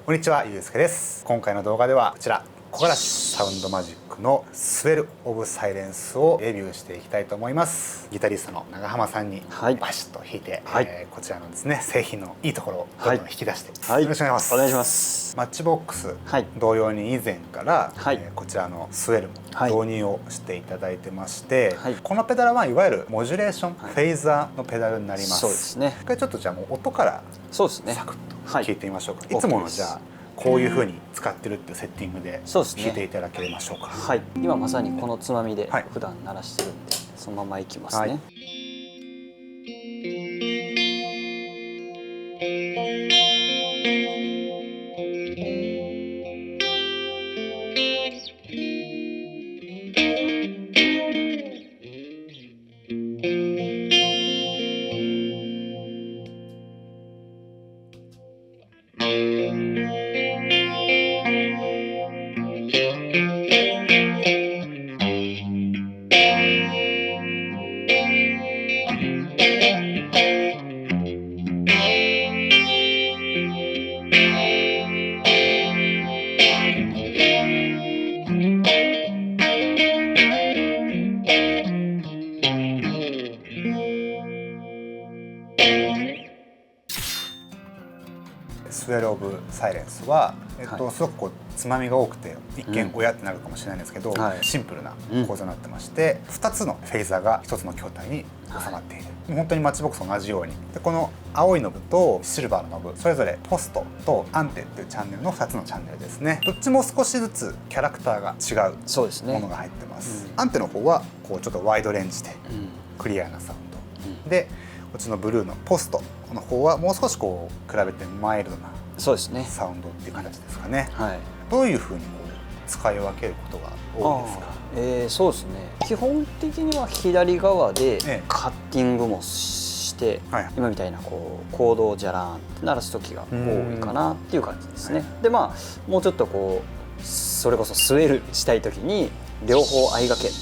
こんにちは、ゆうすけです。今回の動画ではこちら木枯らしサウンドマジックのスウェル・オブ・サイレンスをレビューしていきたいと思います。ギタリストの長浜さんにバシッと弾いて、こちらのですね製品のいいところをどんどん引き出して、よろしくお願いします。お願いします。マッチボックス同様に以前から、こちらのスウェルも導入をしていただいてまして、このペダルはいわゆるモジュレーション、フェイザーのペダルになります。そうですね。これちょっとじゃあもう音からサクッと聞いてみましょうか。いつものじゃあこういう風に使ってるっていうセッティングで弾いていただけましょうか。はい、今まさにこのつまみで普段鳴らしてるんで、そのままいきますね。スウェル・オブ・サイレンスは、すごくこうつまみが多くて一見親ってなるかもしれないんですけど、シンプルな構造になってまして、2つのフェイザーが1つの筐体に収まっている、本当にマッチボックスと同じようにで、この青いノブとシルバーのノブそれぞれポストとアンテっていうチャンネルの2つのチャンネルですね。どっちも少しずつキャラクターが違うものが入ってます。アンテの方はこうちょっとワイドレンジでクリアなサウンド、でこっちのブルーのポストの方はもう少しこう比べてマイルドなサウンドっていう形ですかね。どういうふうにこう使い分けることが多いですか？そうですね、基本的には左側でカッティングもして、今みたいなこうコードをジャラーンって鳴らす時が多いかなっていう感じですね。でもうちょっとこうそれこそスウェルしたい時に両方相掛け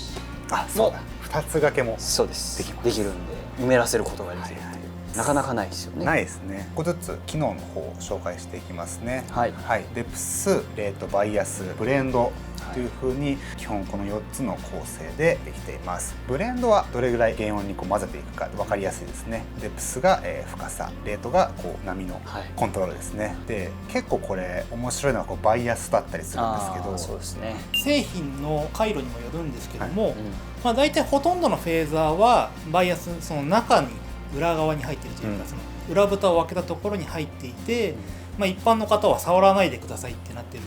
そうだ、2つ掛けもできるんで埋めらせることができる。なかなかないですよね。ないですね。1個ずつ機能の方を紹介していきますね。デプス、レート、バイアス、ブレンドというふうに基本この4つの構成でできています。ブレンドはどれぐらい原音にこう混ぜていくか分かりやすいですね。デプスが深さ、レートがこう波のコントロールですね。で結構これ面白いのはこうバイアスだったりするんですけど、そうですね、製品の回路にもよるんですけども、大体ほとんどのフェーザーはバイアスその中に裏側に入っているというか、その裏蓋を開けたところに入っていて、一般の方は触らないでくださいってなってる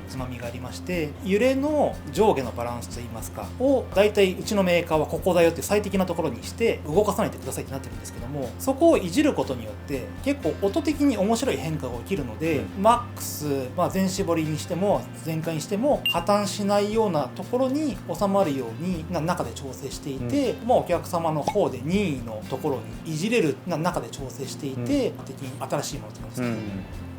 つまみがありまして、揺れの上下のバランスといいますかを大体うちのメーカーはここだよっていう最適なところにして動かさないでくださいってなってるんですけども、そこをいじることによって結構音的に面白い変化が起きるので、マックス、全絞りにしても全開にしても破綻しないようなところに収まるように中で調整していて、お客様の方で任意のところにいじれる中で調整していて、的に新しいものと思うんですけど、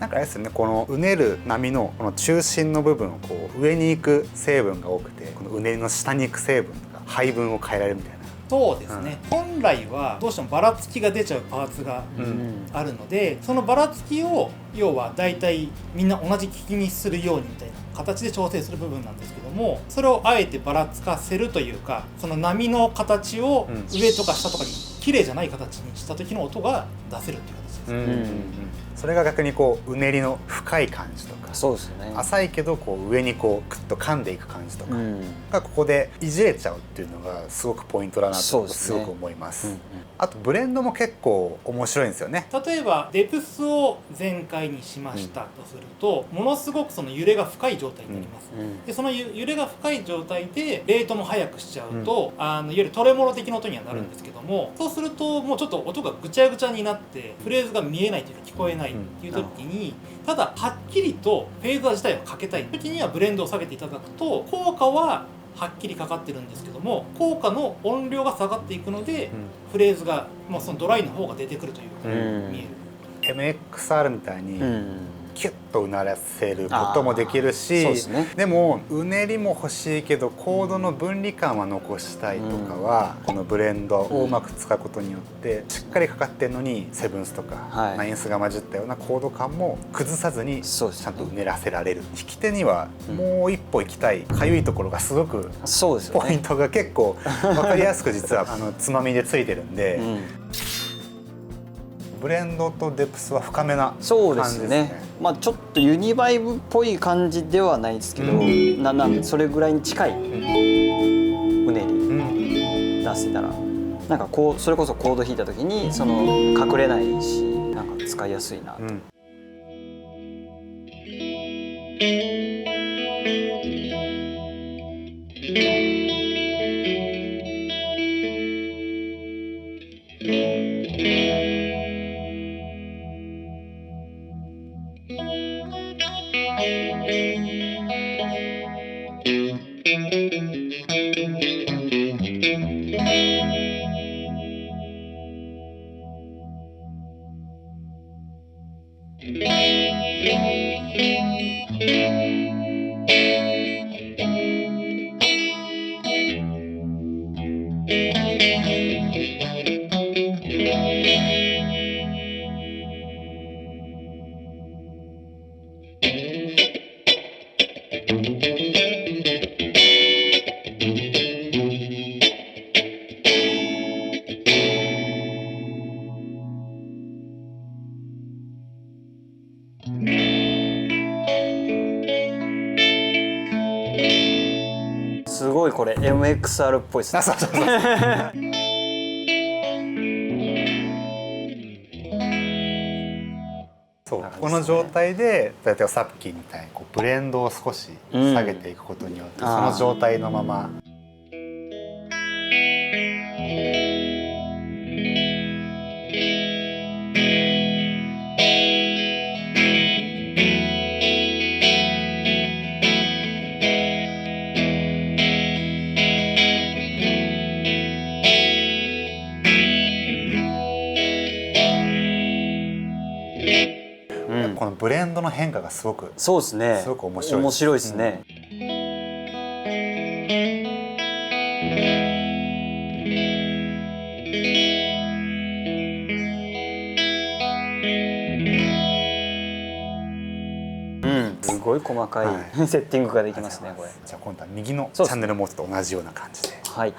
なんかあれですよね、このうねる波のこの中心の部分をこう上に行く成分が多くて、このうねりの下に行く成分とか配分を変えられるみたいな。そうですね、本来はどうしてもばらつきが出ちゃうパーツがあるので、そのばらつきを要は大体みんな同じ利きにするようにみたいな形で調整する部分なんですけども、それをあえてばらつかせるというか、その波の形を上とか下とかに綺麗じゃない形にした時の音が出せるっていう形ですね。それが逆にこううねりの深い感じとか、浅いけどこう上にこうクッと噛んでいく感じとかがここでいじれちゃうっていうのがすごくポイントだなとすごく思います。あとブレンドも結構面白いんですよね。例えばデプスを全開にしましたとすると、ものすごくその揺れが深い状態になります。でその揺れが深い状態でレートも速くしちゃうと、いわゆるトレモロ的な音にはなるんですけども、そうするともうちょっと音がぐちゃぐちゃになってフレーズが見えないというか聞こえないっていう時に、ただはっきりとフェーザー自体をかけたい時にはブレンドを下げていただくと効果ははっきりかかってるんですけども、効果の音量が下がっていくので、フレーズが、そのドライの方が出てくるというふうに見える。MXR みたいにキュッとうならせることもできるし、でもうねりも欲しいけどコードの分離感は残したいとかは、このブレンドをうまく使うことによってしっかりかかってるのにセブンスとかナインスが混じったようなコード感も崩さずにちゃんとうねらせられる。弾き手にはもう一歩行きたいかゆいところがすごくポイントが結構分かりやすく実はつまみでついてるんで。ブレンドとデプスは深めな感じですね。そうですね。まあちょっとユニバイブっぽい感じではないですけど、それぐらいに近いうねり出せたら、なんかこうそれこそコード弾いた時にその隠れないし、なんか使いやすいなと。すごいこれ MXR っぽいですね。そうこの状態でだいたいさっきみたいにこうブレンドを少し下げていくことによって、その状態のまま。このブレンドの変化がすごく面白い。面白いですね。すごい細かいセッティングができますねこれ。じゃあ今度は右のチャンネルモードと同じような感じで。はい。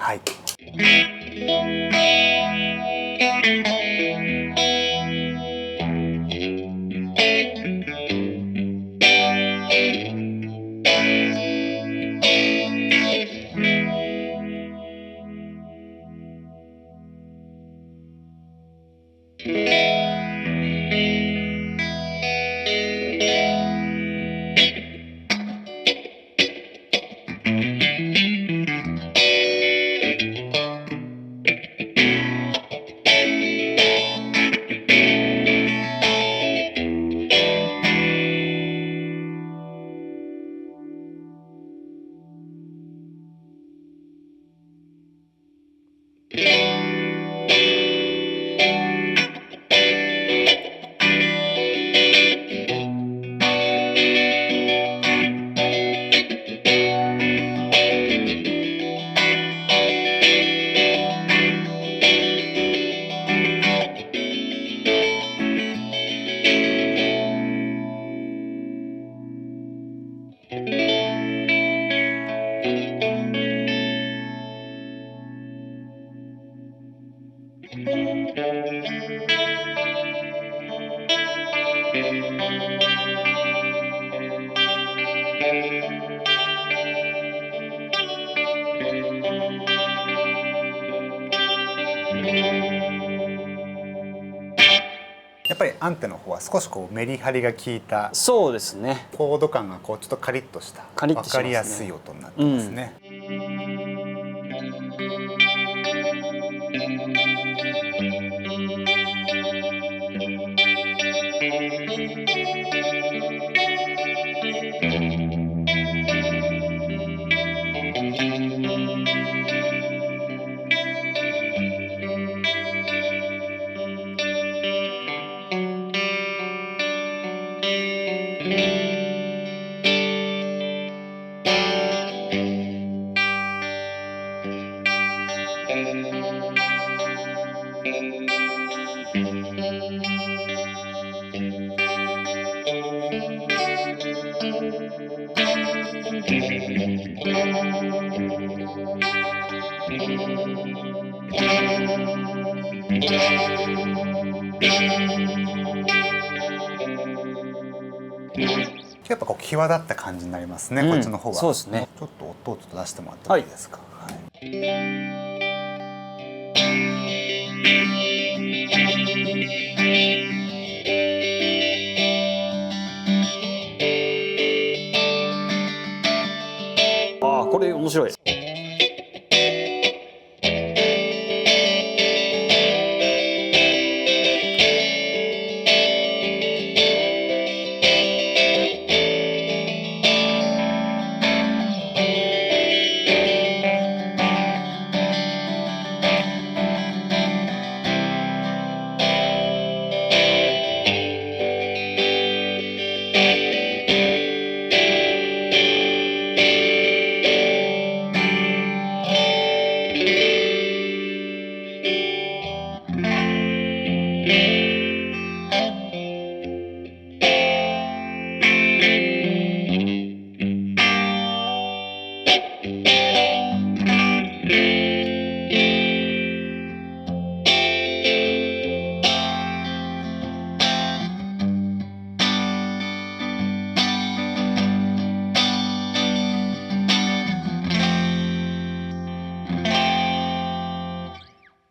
やっぱりアンテの方は少しこうメリハリが効いた、そうですね、コード感がこうちょっとカリッとした分かりやすい音になってますね。やっぱこう際立った感じになりますね、こっちの方が。そうですね。ちょっと音を出してもらってもいいですか。ああ、これ面白い。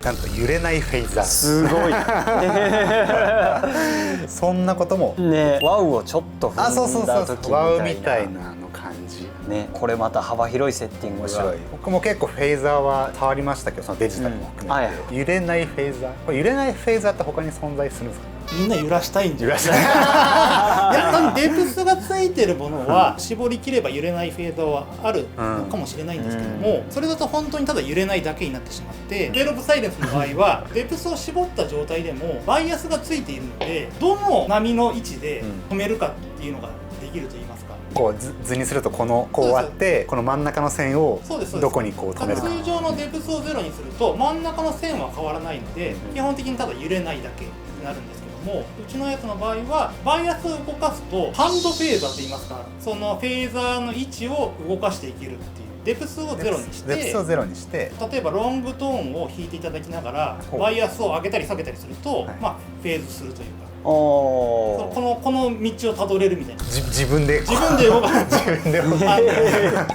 なんと揺れないフェイザー。すごいそんなこともね。ワウをちょっと踏んだ時みたいな。ワウみたいな感じね。これまた幅広いセッティングが面白い。僕も結構フェイザーは触りましたけど、そのデジタルも含めて、揺れないフェイザー、これ揺れないフェイザーって他に存在するんですか？みんな揺らしたいんじゃないですか。いや、デプスがついてるものは絞り切れば揺れないフェードはあるのかもしれないんですけども、それだと本当にただ揺れないだけになってしまって、ベール・オブ・サイレンスの場合はデプスを絞った状態でもバイアスがついているので、どの波の位置で止めるかっていうのができると言いますか。こう図にするとこうあって、この真ん中の線をどこにこう止めるか。通常のデプスをゼロにすると真ん中の線は変わらないので、基本的にただ揺れないだけになるんですけども、うちのやつの場合はバイアスを動かすとハンドフェーザーと言いますか、そのフェーザーの位置を動かしていけるっていう。デプスをゼロにして、デプスをゼロにして、例えばロングトーンを弾いていただきながらバイアスを上げたり下げたりすると、まあフェーズするというか、この道をたどれるみたいな。自分で動かす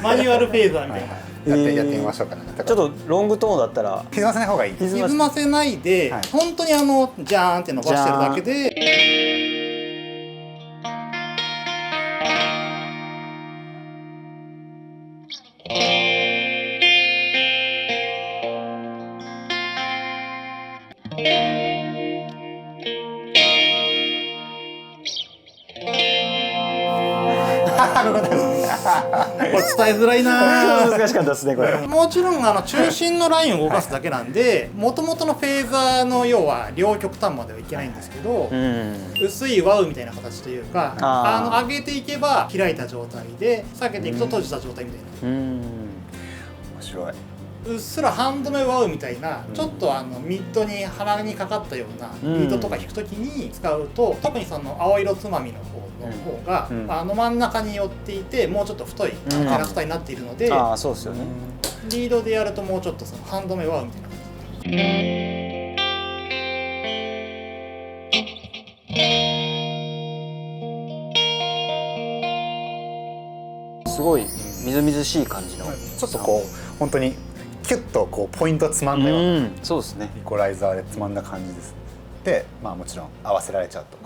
マニュアルフェーザーみたいな。やってみましょうかね。ちょっとロングトーンだったら歪ませない方がいい。歪ませないで、本当にジャーンって伸ばしてるだけで。これ伝えづらいな。難しかったですねこれ。もちろん中心のラインを動かすだけなんで、元々のフェーザーの要は両極端まではいけないんですけど、薄いワウみたいな形というか、上げていけば開いた状態で、下げていくと閉じた状態みたいな。面白い。うっすらハンドメワウみたいな、ちょっとミッドに鼻にかかったようなリードとか弾くときに使うと、特にその青色つまみの方が真ん中に寄っていて、もうちょっと太いキャラクターになっているので、そうですよね。リードでやるともうちょっとそのハンドメワウみたいな感じ。すごいみずみずしい感じの、ちょっとこう本当にキュッとこうポイントつまんだような、そうですね。イコライザーでつまんだ感じです。で、まあもちろん合わせられちゃうと。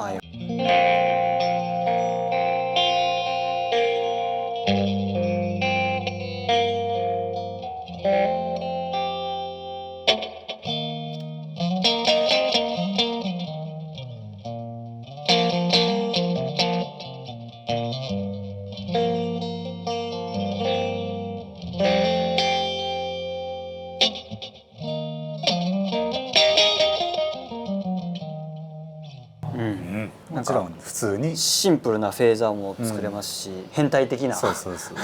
もちろん普通にシンプルなフェーザーも作れますし、変態的な。そうそうそう。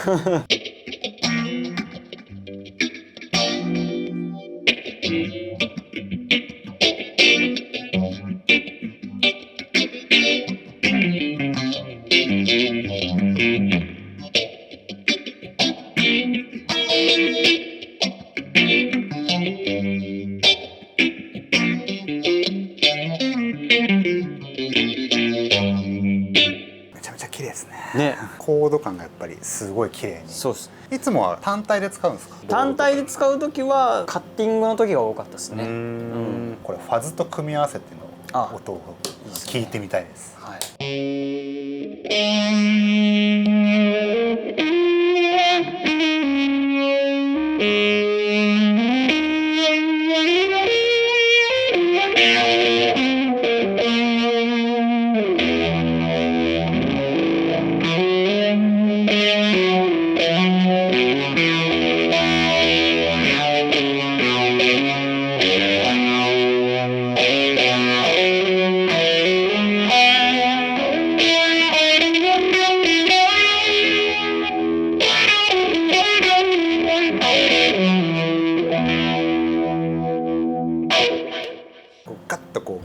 ですね。コード感がやっぱりすごい綺麗に。そうです。いつもは単体で使うんですか？単体で使う時はカッティングの時が多かったですね。これファズと組み合わせての音を聞いてみたいです。はい。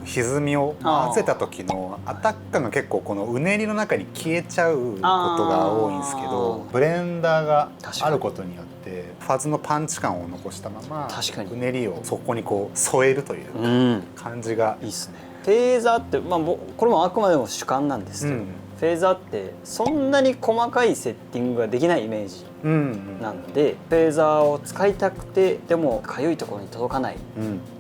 歪みを混ぜた時のアタック感が結構このうねりの中に消えちゃうことが多いんですけど、ブレンダーがあることによってファズのパンチ感を残したままうねりをそこにこう添えるという感じがいいですね。フェーザーって、これもあくまでも主観なんですけど、フェーザーってそんなに細かいセッティングができないイメージなので、フェーザーを使いたくてでもかゆいところに届かないっ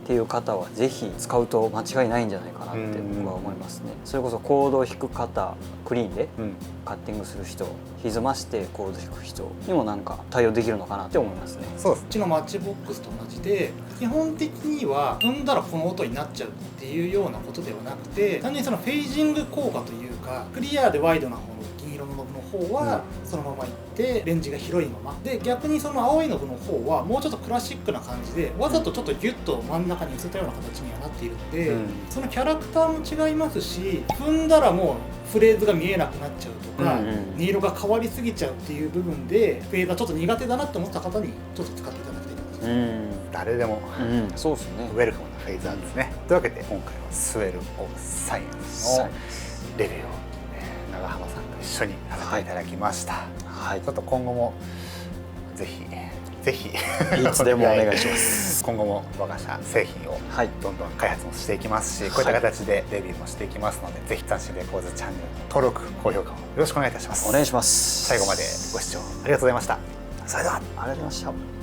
ていう方はぜひ使うと間違いないんじゃないかなって僕は思いますね。それこそコードを弾く方、クリーンでカッティングする人、歪ましてコード弾く人にもなんか対応できるのかなって思いますね。そうです。うちのマッチボックスと同じで、基本的には踏んだらこの音になっちゃうっていうようなことではなくて、単純にそのフェイジング効果というか、クリアでワイドな方の銀色のノブの方はそのままいってレンジが広いままで、逆にその青いノブの方はもうちょっとクラシックな感じでわざとちょっとギュッと真ん中に寄せたような形にはなっているので、そのキャラクターも違いますし、踏んだらもうフレーズが見えなくなっちゃうとか、音色が変わりすぎちゃうっていう部分でフェーザーちょっと苦手だなって思った方にちょっと使っていただきたいと思います。誰でもそうですね、ウェルカムなフェーザーですね。というわけで今回はスウェル・オブ・サイエンスのレビューを長浜さんと一緒にさせていただきました。ちょっと今後もぜひいつでもお願いします。今後も我が社製品をどんどん開発もしていきますし、こういった形でレビューもしていきますので、ぜひ斬新レコーズチャンネルの登録、高評価をよろしくお願いいたします。お願いします。最後までご視聴ありがとうございました。それではありがとうございました。